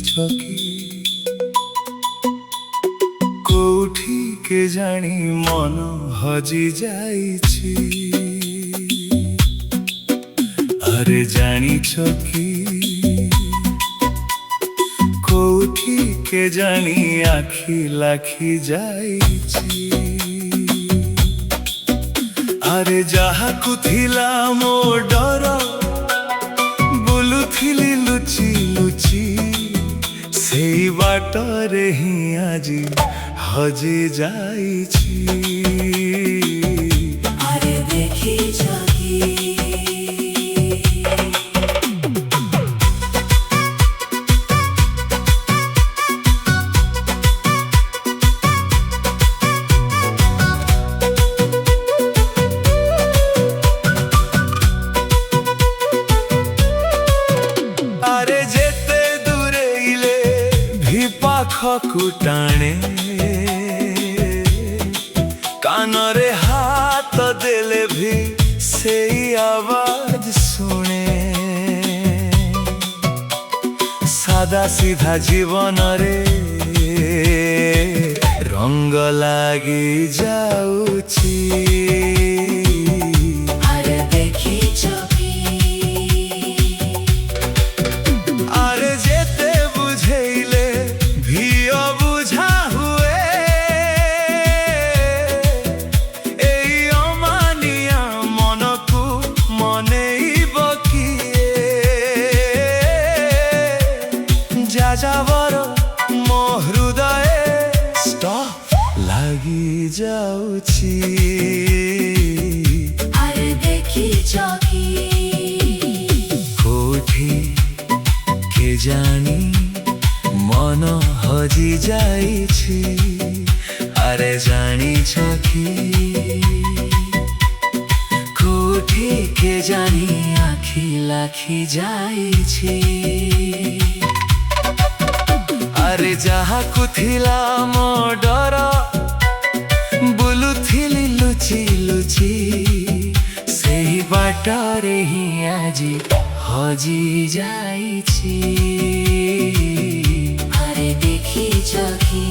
କି କୋଉଠି କେଜାଣି ମନ ହଜି ଯାଇଛି। ଆରେ ଜାଣିଛ କି କୋଉଠି କେଜାଣି ଆଖି ଲାଖି ଯାଇଛି। ଆରେ ଯାହାକୁ ଥିଲା ମୋ ଡର ବୁଲୁଥିଲି ଲୁଚି ଲୁଚି ସେଇ ବାଟରେ ହିଁ ଆଜି ହଜି ଯାଇଛି। ଆରେ ଦେଖିଛ କି ଆରେ ଯେତେ ଦୂରେଇଲେ ବି ପାଖକୁ ଟାଣେ କାନରେ ହାତ ଦେଲେ ବି ସେଇ ଆୱାଜ ଶୁଣେ। ସାଦା ସିଧା ଜୀବନରେ ରଙ୍ଗ ଲାଗି ଯାଉଛି। ଆରେ ଦେଖିଛ କି ଆରେ ଯେତେ ବୁଝେଇଲେ ବି ଅବୁଝା ହୁଏ। ଏଇ ଅମାନିଆ ମନକୁ ମନେଇବ କିଏ। ଯାଯାବର ମୋ ହୃଦୟ ଷ୍ଟପ୍ ଲାଗି ଯାଉଛି। ଆରେ ଦେଖିଛ କି କୋଉଠି କେଜାଣି ମନ ହଜି ଯାଇଛି। ଆରେ ଜାଣିଛ କି କୋଉଠି କେଜାଣି ଆଖି ଲାଖି ଯାଇଛି। ଆରେ ଯାହାକୁ ଥିଲା ମୋ ଡର ବୁଲୁଥିଲି ଲୁଚି ଲୁଚି ସେହି ବାଟରେ ହିଁ ଆଜି ହଜି ଯାଇଛି। ଆରେ ଦେଖିଛ କି